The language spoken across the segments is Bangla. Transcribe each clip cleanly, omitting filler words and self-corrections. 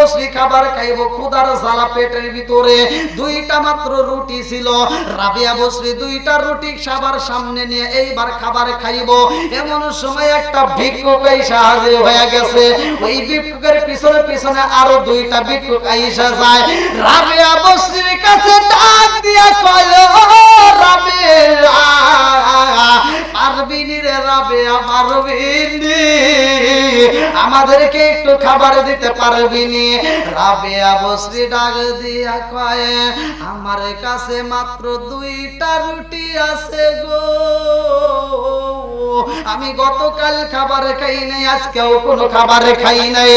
বসরি খাবার খাইব, ক্ষুধার জ্বালা পেটের ভিতরে দুইটা মাত্র রুটি ছিল। রাবিয়া বসরি দুইটা রুটি সবার সামনে নিয়ে এইবার খাবার খাইব, এমন সময় একটা ভিক্ষুক এসে হাজির হয়ে গেছে। ওই ভিক্ষুকের পিছনে পিছনে আরো দুইটা ভিক্ষুক আইসা যায়। রাবিয়া বসরির কাছে ডাক দিয়া কয়, রাবিয়া পারবিনি রে, রাবিয়া পারবিনি, আমাদেরকে একটু খাবার দিতে পারবিনি? রাবিয়া বসরি ডাক দিয়া কয়, আমার কাছে মাত্র দুইটা রুটি আছে গো, আমি গতকাল খাবার খাই নাই, আজকেও কোনো খাবার খাই নাই,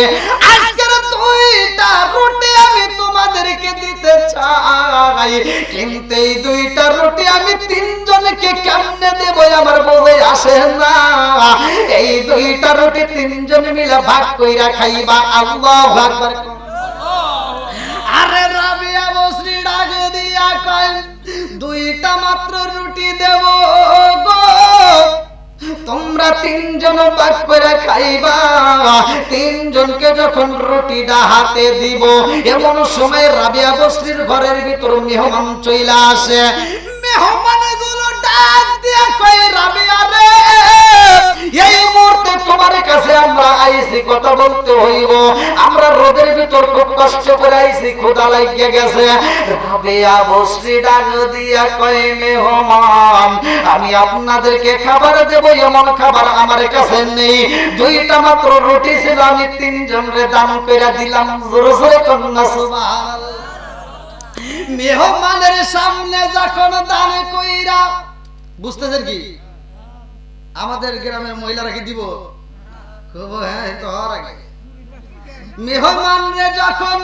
আজকের দুইটা রুটি আমি তোমাদেরকে দিতে চাই, কিন্তু এই দুইটা রুটি আমি তিনজনকে কেমনে দেব আমার বলে আসে না। এই দুইটা রুটি তিনজন মিলে ভাগ কইরা খাইবা। আল্লাহু আকবার। আরে রাবিয়া বসরি ডাক দিয়া কয়, দুইটা মাত্র রুটি দেব গো, তোমরা তিনজন ভাগ করে খাইবা। তিনজনকে যখন রুটিটা হাতে দিব, এমন সময় রাবিয়া বসরির ঘরের ভিতর মেহমান চইলা আসে। মেহমানগুলো ডাক দিয়া কয়, রাবিয়া রে, এই মুহূর্তে তোমার কাছে আমরা আইছি, কথা বলতে হইব, আমরা রোদের ভিতর খুব কষ্ট করে আইছি, ক্ষুধা লাগিয়ে গেছে। রাবিয়া বসরি ডাক দিয়া কয়, মেহমান, আমি আপনাদেরকে খাবার দেব এমন খাবার আমার কাছে নেই, দুইটা মাত্র রুটি ছিল, আমি তিনজনরে দান করে দিলাম। জোরে জোরে কন্যা সুবহানাল্লাহ। মেহমানের সামনে যখন দান কইরা, বুঝতেছেন কি আমাদের গ্রামের মহিলারা কি দিব? খুব, হ্যাঁ তো হওয়ার আগে মেহমান রে যখন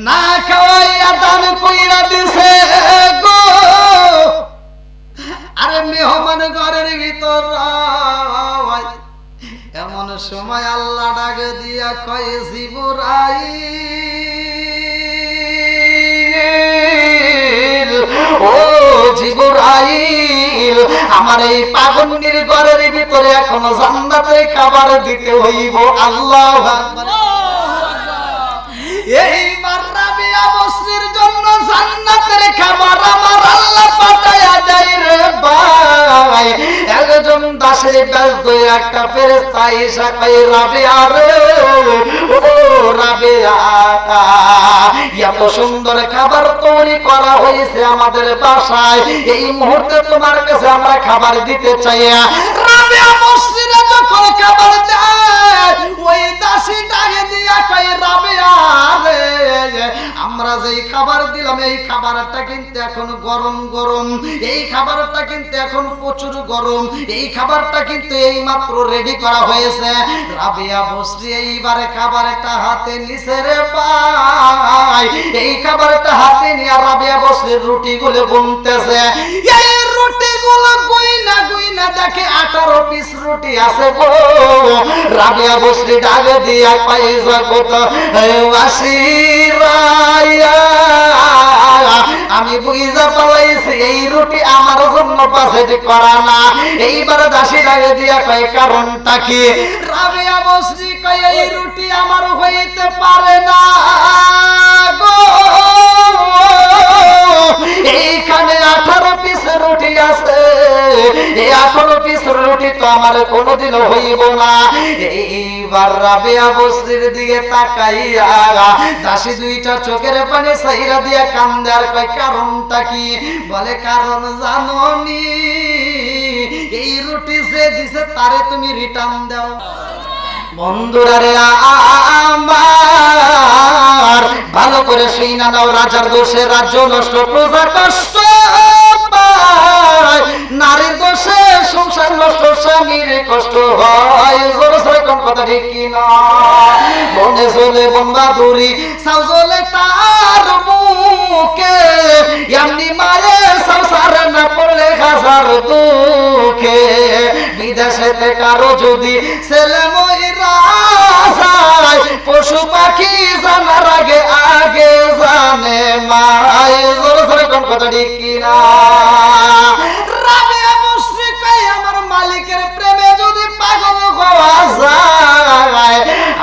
না খাওয়াইয়া দান কইরা দিছে গো, আরে মেহমান ঘরের ভিতর এমন সময় আল্লাহ ডাক দিয়া কয়, জিবরাইল, ও জিবরাইল, আমার এই পাগন্ডির ঘরের ভিতরে এখনো জান্নাতের খাবার দিতে হইব। আল্লাহু আকবার। এইবার রাবিয়া বসরির জন্য জান্নাতের খাবার আমার আল্লাহ পাঠায়া যায় রে ভাই। একজন দাসের ব্যস্ত একটা ফেরেশতা এসে কয়, রাবিয়া রে, ও রাবিয়া, এত সুন্দর খাবার তৈরি করা হয়েছে আমাদের বাসায়, এই মুহূর্তে তোমার কাছে আমরা খাবার দিতে চাই। রাবিয়া বসরিরা যখন খাবার দেয়, ওই দাসী ডাকে দিয়া কয়, রাবিয়া রে, আমরা যেই খাবার দিলাম এই খাবারটা কিন্তু এখন গরম গরম, এই খাবারটা কিন্তু এখন প্রচুর গরম, এই খাবারটা কিন্তু এই মাত্র রেডি করা হয়েছে। রাবিয়া বসরি এইবারে খাবারটা হাতে নিছে রে ভাই, এই খাবারটা হাতে নিয়ে রাবিয়া বসরির রুটিগুলো গুনতেছে। এই রুটিগুলো গুইনা গুইনা দেখে 18 পিস রুটি আছে গো। রাবিয়া বসরি ডাকে দিয়া কয়, জগত বাসিরায়া, আমি বুঝা পালাইছি এই রুটি আমার জন্য বাজেট করা না। এইবার দাসী ডাকে দিয়া কয়, কারণটা কি? রাবিয়া বসরি কয়, এই রুটি আমার হইতে পারে না গো, এইখানে 18 পিস রুটি আছে, এই 18 পিস রুটি তো আমার কোনোদিনও হইব না। এইবার রাবিয়া বসরির দিকে তাকাইয়া দাসী দুইটা চোখের পানি ছাইরা দিয়া কান্দে আর কয়, কারণটা কি? বলে, কারণ জানোনি, এই রুটি যে দিছে তারে তুমি রিটার্ন দাও। বন্ধুরা রে আমার, ভালো করে শুইনা নাও, রাজার দোষে রাজ্য নষ্ট, প্রজা কষ্ট পায়, নারীর দোষে সংসার নষ্ট, স্বামীর কষ্ট হয়। জোরে জোরে কোন কথা ঠিক কি না? মনে চলে বোম্বা দূরি, সাউ চলে তার মুখে, এমনি মায়ের সংসার না পড়লে হাজার দুঃখে। বিদেশেতে কারো যদি ছেলে মইরা যায়, পশু পাখি জানার আগে আগে জানে মায়। জোরে জোরে কোন কথা ঠিক কি না? রাবিয়া বসরি কয়, আমার মালিকের প্রেমে যদি পাগল হওয়া যায়,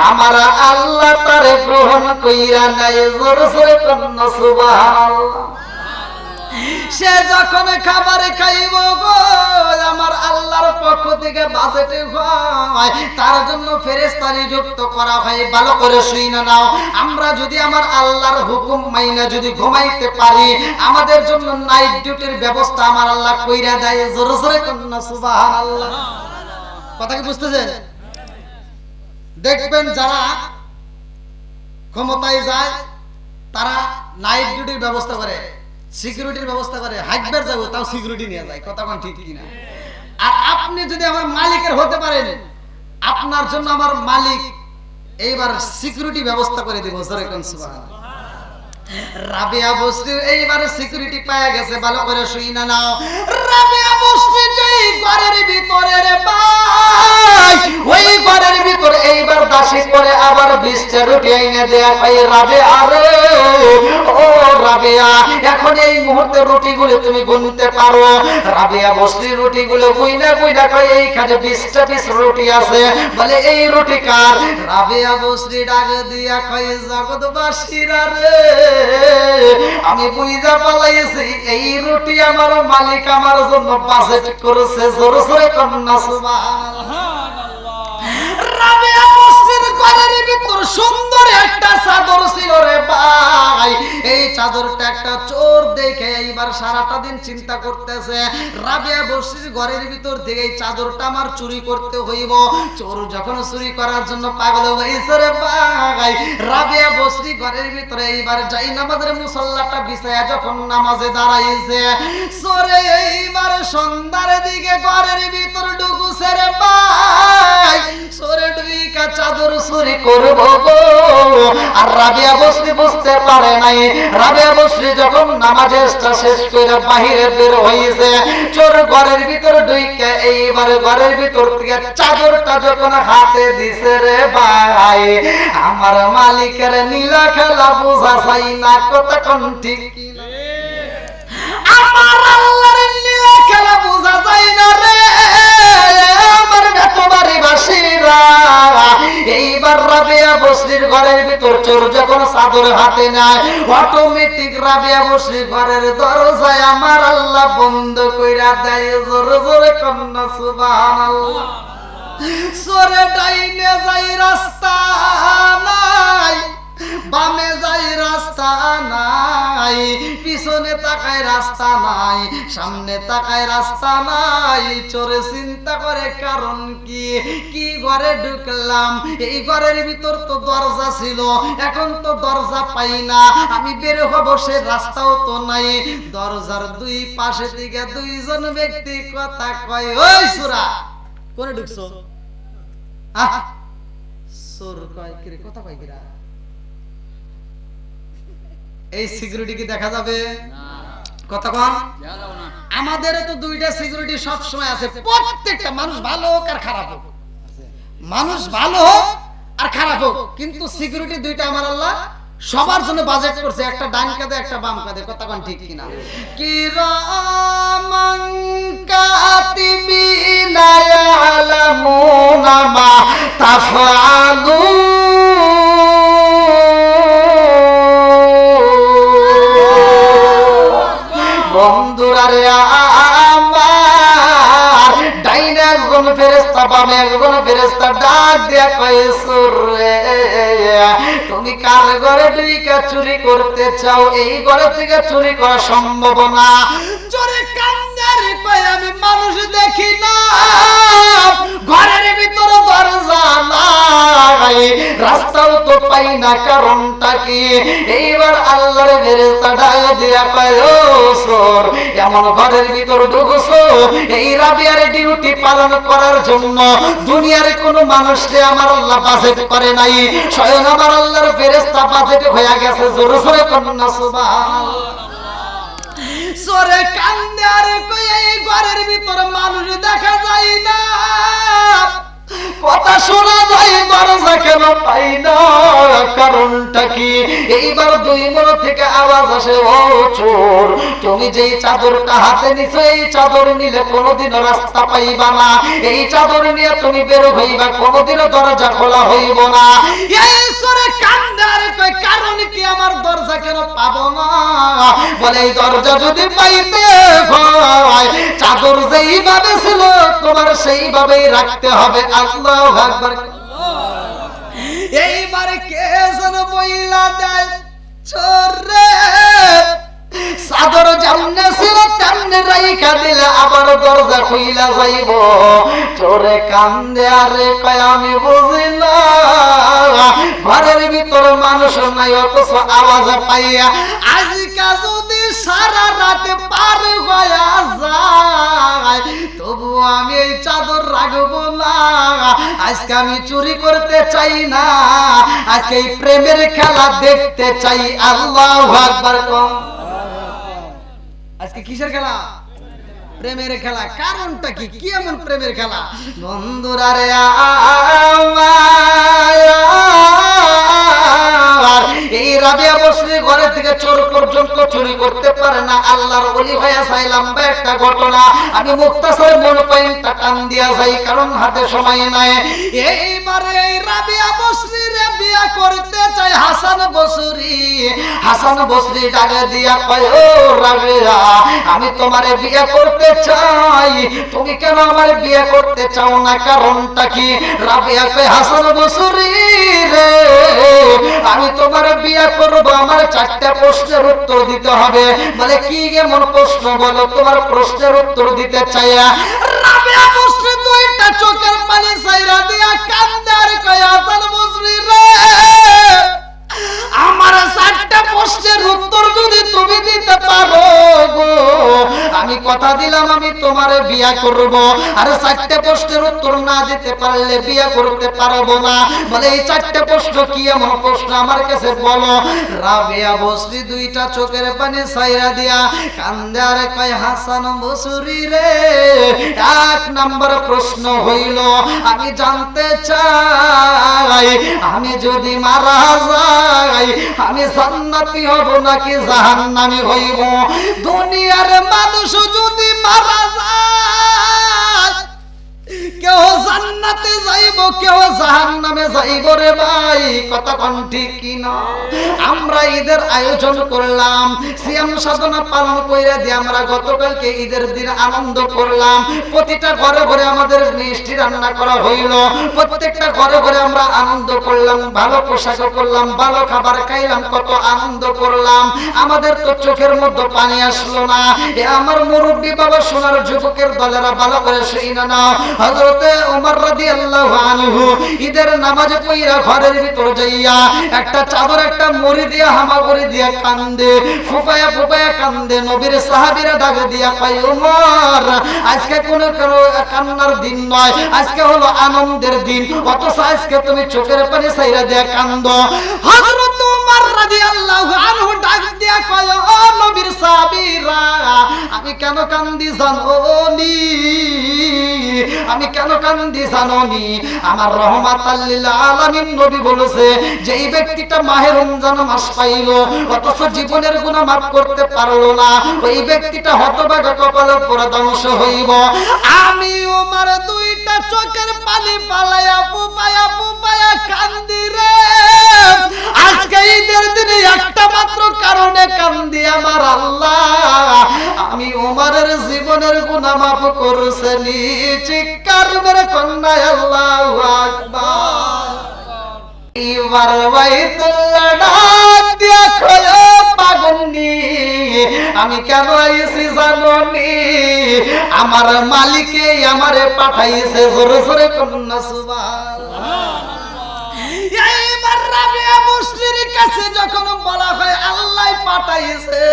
আমার আল্লাহ তারে গ্রহণ কই কইরা নাই, জোরে জোরে কন্যা সুবহানাল্লাহ। সে যখন খাবার খাইব গো, আমার আল্লাহর পক্ষ থেকে বাজেটে হয়, তার জন্য ফেরেশতা নিযুক্ত করা হয়। ভালো করে শুইনা নাও, আমরা যদি আমার আল্লাহর হুকুম মাইনা যদি ঘুমাইতে পারি, আমাদের জন্য নাইট ডিউটির ব্যবস্থা আমার আল্লাহ কইরা দেয়। জোরে জোরে কন্যা সুবহানাল্লাহ। কথা কি বুঝতেছেন? দেখবেন যারা ক্ষমতায় যায় তারা নাইট ডিউটির ব্যবস্থা করে, সিকিউরিটির ব্যবস্থা করে, হাইকবার যাবো তাও সিকিউরিটি নিয়ে যায়। কথা কোন ঠিক কিনা? আর আপনি যদি আমার মালিকের হতে পারেন, আপনার জন্য আমার মালিক এইবার সিকিউরিটি ব্যবস্থা করে দেব। জোরে কোন সুবহানাল্লাহ। রাবিয়া বসরি এইবার সিকিউরিটি পাওয়া গেছে। ভালো করে শুইনা নাও, রাবিয়া বসরি যেই ঘরের ভিতরে রে ভাই, ওই ঘরের ভিতরে এইবার দাসী করে আবার 20টা রুটি এনে দেয়া হয়। রাবিয়া রে, ও রাবিয়া, এখন এই মুহূর্তে রুটিগুলো তুমি গুনতে পারো? রাবিয়া বসরি রুটিগুলো গুইনা গুইনা কয় এইখানে 20টা পিস রুটি আছে। বলে এই রুটি কার? রাবিয়া বসরি ডাক দিয়া কয় জগৎবাসীরা রে, আমি বুঝা পালাইছি এই রুটি আমার মালিক আমার জন্য বাজেট করেছে। জোরে জোরে কন্যা সুবহানাল্লাহ। রাবিয়া বসরির ঘরের ভিতর সুন্দর একটা চাদর ছিল রে ভাই। এই চাদরটা একটা চোর দেখে এইবার সারাটা দিন চিন্তা করতেছে, রাবিয়া বসরির ঘরের ভিতর থেকে এই চাদরটা আমার চুরি করতে হইব। চোর যখন চুরি করার জন্য পাগল হয়েছে রে ভাই, রাবিয়া বসরি ঘরের ভিতরে এইবার যাই নামাজের মুসল্লাটা বিছায়া যখন নামাজে দাঁড়াইছে, চোরে এইবার সন্ধ্যার দিকে ঘরের ভিতর ঢুকুছে রে ভাই। চোরে ঢুইকা চাদর চুরি করবো গো। আর রাবিয়া বসরি বুঝতে পারে নাই। রাবিয়া বসরি যখন নামাজের শেষ করে বাহিরে বের হইছে, চোর ঘরের ভিতর ঢুইকা এইবার ঘরের ভিতর থেকে চাদরটা যখন হাতে দিছে রে ভাই, আমার মালিকের নীলা খেলা বোঝা চাই না। কথা কোন ঠিক কিনা? আমার আল্লাহর নীলা খেলা বোঝা যায় না রে আমার বেতবাড়ি বাসীরা। এইবার রাবিয়া বসরির ঘরের ভিতর চোর যখন চাদর হাতে নেয়, অটোমেটিক রাবিয়া বসরির ঘরের দরজায় আমার আল্লাহ বন্ধ কইরা দেয়। জোরে জোরে কন্যা সুবহানাল্লাহ। চোরে ডাইনে যাই রাস্তা নাই, বামে যাই রাস্তা নাই, পিছনে তাকায় রাস্তা নাই, সামনে তাকায় রাস্তা নাই। চোরে চিন্তা করে কারণ কি, কি ঘরে ঢুকলাম, এই ঘরের ভিতর তো দরজা ছিল, এখন তো দরজা পাই না, আমি বের হব সে রাস্তাও তো নাই। দরজার দুই পাশে থেকে দুইজন ব্যক্তি কথা কয়, ওই সুরা কোনে ঢুকছো? চোর কয় কি কথা কয় কিরা? এই সিকিউরিটি কি দেখা যাবে? কথা কন। আমাদের তো দুইটা সিকিউরিটি সব সময় আছে, প্রত্যেকটা মানুষ ভালো হোক আর খারাপ হোক, মানুষ ভালো হোক আর খারাপ হোক, কিন্তু সিকিউরিটি দুইটা আমার আল্লাহ সবার জন্য বাজেট করছে, একটা ডান কাঁধে একটা বাম কাঁধে। কথা কন ঠিক কিনা? কিরামান কাতিবিনা ইয়ালামুনা মা তাফআলুন। বন্ধুরা রে আমার, ডাইনে একজন ফেরেশতা বামে একজন ফেরেশতা ডাক দিয়া কয়, চোর রে তুমি কার ঘরে ঢুইকা চুরি করতে চাও? এই ঘরে থেকে চুরি করা সম্ভব না। চোরে কান্দে আর কয়, আমি মানুষ দেখি না, ঘরের ভিতরে দরজা নাই, রাস্তাও তো পাই না, কারণটা কি? এইবার আল্লাহর ফেরেশতা ডাক দিয়া কয়, ও চোর, এমন ঘরের ভিতর ঢুকছো এই রাবিয়ার ডিউটি পালন করার জন্য। দুনিয়ার কোন মানুষকে আমার আল্লাহ বাজেট করে নাই, স্বয়ং আমার আল্লাহর ফেরেশতা বাজেট হয়ে গেছে। জোরে জোরে কন্যা সুবহানাল্লাহ। চোরে কান্দে আর কই, এই ঘরের ভিতর মানুষ দেখা যায় না, কথা শোনা যায় দরজা কেন পাই না, কারণটা কি? এইবার দুই মন থেকে আওয়াজ আসে, ও চোর, তুমি যেই চাদরটা হাতে নিছো এই চাদর নিলে কোনোদিনও রাস্তা পাইবা না, এই চাদর নিয়ে তুমি বের হইবা, কোনোদিনও দরজা খোলা হইব না। এই চোরে কান্দে আর কয়, কারণ কি? আমার দরজা কেন পাবো না? বলে এই দরজা যদি পাইতে হয় চাদর যেইভাবে ছিল তোমার সেইভাবেই রাখতে হবে। আল্লাহু আকবার। এইবারে কে যেন বইলা দেয়, চোরে চাদর যেমনে ছিল তেমনে রাইখা দিলে আবার দরজা খুইলা যাইব। চোরে কান্দে আরে কয়, আমি বুঝি না ঘরের ভিতর মানুষ নাই, অথচ আওয়াজ পাইয়া আজকা যদি সারা রাতে পার হইয়া যায় তবু আমি এই চাদর রাখবো না। আজকে আমি চুরি করতে চাই না, আজকে এই প্রেমের খেলা দেখতে চাই। আল্লাহু আকবার। আজকে কিসের খেলা? প্রেমের খেলা। কারণটা কি? কি এমন প্রেমের খেলা? বন্ধুরা রে এই রাবিয়া বসরি ঘরে থেকে চোর পর্যন্ত চুরি করতে পারে না। আল্লাহর ওলি হয়ে চাইলাম বা একটা ঘটনা আমি মুক্তাসর মন পয়েন্টটা টান দিয়া যাই, কারণ হাতে সময় নাই। এইবারে এই রাবিয়া বসরি রে বিয়া করতে চাই হাসান বসরি। হাসান বসরি ডাকে দিয়া কয়, ও রাবিয়া, আমি তোমারে বিয়ে করতে চাই, তুমি কেন আমার বিয়ে করতে চাও না? কারণটা কি? রাবিয়া কয়, হাসান বসরি রে, আমি তোমার বিয়ে করব, আমার চারটা প্রশ্নের উত্তর দিতে হবে। বলে কি এমন প্রশ্ন? বলো। তোমার প্রশ্নের উত্তর দিতে চাইয়া রাবিয়া বসরি দুইটা চোখের পানি ছাইরা দিয়া কান্দে আর কয়, হাসান বসরি রে, আমার চারটা প্রশ্নের উত্তর যদি তুমি দিতে পারো গো, আমি কথা দিলাম আমি তোমারে বিয়া করব। আর চারটা প্রশ্নের উত্তর না দিতে পারলে বিয়া করতে পারবো না। বলে এই চারটা প্রশ্ন কি এমন প্রশ্ন আমার কাছে বলো। রাবিয়া বসরি দুইটা চোখের পানি ছাইরা দিয়া কান্দে আর কয়, হাসান বসরি রে, এক নাম্বার প্রশ্ন হইল আমি জানতে চাই আমি যদি মারা যাই আমি জান্নাতি হব নাকি জাহান্নামী হইব? দুনিয়ার মানুষ যদি মারা যায় কেউ জান্নাতে যাইব কেউ জাহান্নামে যাইব রে ভাই, কথা কোন ঠিক কি না? আমরা ঈদের আয়োজন করলাম, সিয়াম সাধনা পালন কইরা দিয়ে আমরা গতকালকে ঈদের দিন আনন্দ করলাম। প্রতিটা ঘরে ঘরে আমাদের মিষ্টি রান্না করা হইল, প্রত্যেকটা ঘরে ঘরে আমরা আনন্দ করলাম, ভালো পোশাক করলাম, ভালো খাবার খাইলাম, কত আনন্দ করলাম। আমাদের তো চোখের মধ্যে পানি আসলো না। এ আমার মুরব্বী বাবা সোনার যুবকের দলেরা ভালো করে শুইনা নাও। হযরতে ওমর রাদিয়াল্লাহু আনহু ঈদের নামাজে পইরা ঘরের ভিতর যাইয়া একটা চাদর একটা মুড়ি দিয়া হামাগুড়ি দিয়া কান্দে, ফুপায়া ফুপায়া কান্দে। নবীর সাহাবীরা ডাক দিয়া কয়, ওমর আজকে কোনো কান্নার দিন নয়, আজকে হলো আনন্দের দিন, অথচ আজকে তুমি চোখের পানি ছাইরা দিয়া কান্দো। হযরত ওমর রাদিয়াল্লাহু আনহু ডাক দিয়া কয়, ও নবীর সাহাবীরা, আমি কেন কান্দি জানোনি? আমি কেন কান্দি জানোনি? আমার রহমাতাল লিল আলামিন নবী বলেছে যে এই ব্যক্তিটা মাহে রমজান মাস পাইল অথচ জীবনের গুনাহ মাফ করতে পারলো না, ওই ব্যক্তিটা হতভাগা, কপালে পোড়া ধ্বংস হইব। আমি ওমর দুইটা চোখের পানি পালায়া ফুপায়া ফুপায়া কান্দি রে। আজকে ঈদের দিনে একটা মাত্র কারণে কান্দি, আমার আল্লাহ আমি ওমরের জীবনের গুনাহ মাফ করেছেন। চিৎকার মেরে কন্যা আল্লাহু আকবার। এবার বাইতুল্লাহ ডাক দিয়া কয়, পাগলনি আমি কেন আইছি জানোনি? আমার মালিকে আমারে পাঠাইছে। জোরে জোরে কন্যা সুবহানাল্লাহ। এইবার রাবিয়া বসরির কাছে যখন বলা হয় আল্লাহ পাঠাইছে,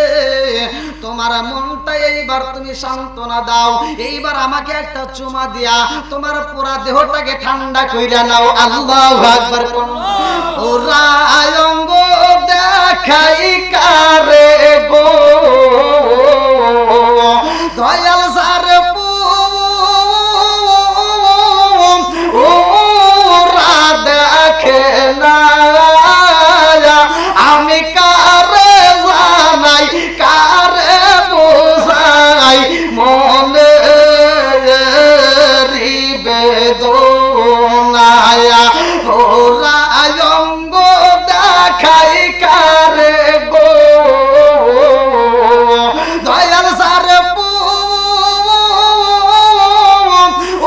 তোমার মনটা এইবার তুমি সান্ত্বনা দাও, এইবার আমাকে একটা চুমা দিয়া তোমার পুরা দেহটাকে ঠান্ডা কইরা নাও। আল্লাহু আকবার। ওরা অঙ্গ দেখাই কারে গো দয়াল সারে ও আমি কারে জানাই কারে বোঝাই মনে বেদনায়া ওরা অঙ্গ দেখাই কারে গো দয়াল সারে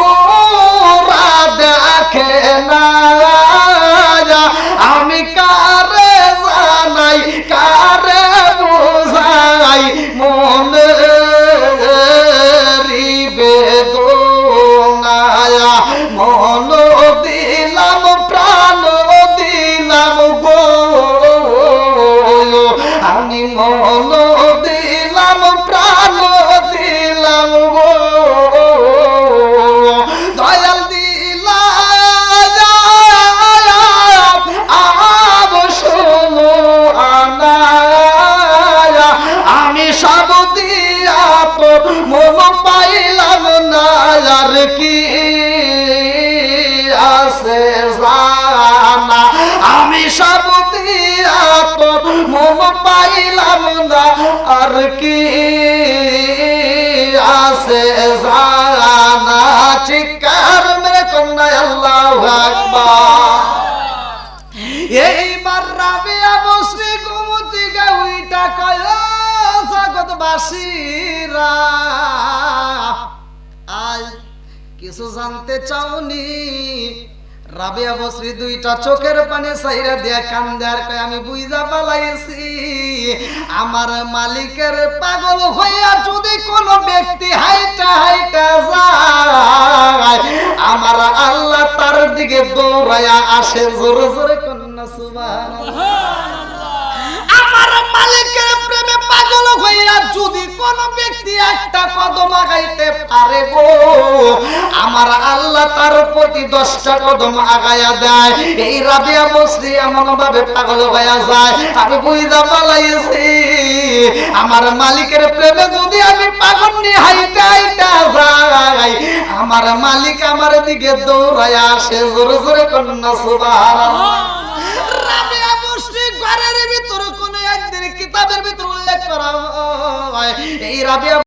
ওরা দেখে না আমি কারে জানাই কারে বোঝাই মনে বেদনায়া মন দিলাম প্রাণ দিলাম গো আমি মন দিলাম প্রাণ দিলাম গো দয়াল দিলা আব শোনো আনায়া আমি সব দিয়া তো মন পাইলাম না আর কি আছে জানা আমি সব দিয়া তো মন পাইলাম না আর কি আছে জানা চিৎকার মেরে কন্যায় আল্লাহু আকবার এইবার রাবিয়া বসরি ঘুমতি গাউইটা কয় জগৎবাসীরা আজ কিছু জানতে চাওনি রাবিয়া বসরি দুইটা চোখের পানি সাইরা দিয়া কান্দে আর কয় আমি বুইজা পালাইছি আমার মালিকের পাগল হইয়া যদি কোন ব্যক্তি হাইটা হাইটা যায় আমার আল্লাহ তার দিকে দৌড়ায়া আসে জোরে জোরে কন্যা সুবহানাল্লাহ আমার মালিকের প্রেমে পাগল হইয়া যদি কোন ব্যক্তি একটা কদম আগাইতে পারে গো আমার আল্লাহ তার প্রতি 10টা কদম আগায়া দেয় এই রাবিয়া বসরি এমন ভাবে পাগল হইয়া যায় আমি বুইজা পালাইছি আমার মালিকের প্রেমে যদি আমি পাগল নিয়ে হাইটা হাইটা যাই আমার মালিক আমার দিকে দৌড়ায়া আসে জোরে জোরে কন্যা সুবহানাল্লাহ রাবিয়া বসরি ঘরের ভিতরে কোন একদিন কিতাবের ভিতরে উল্লেখ করা হয় এই রাবিয়া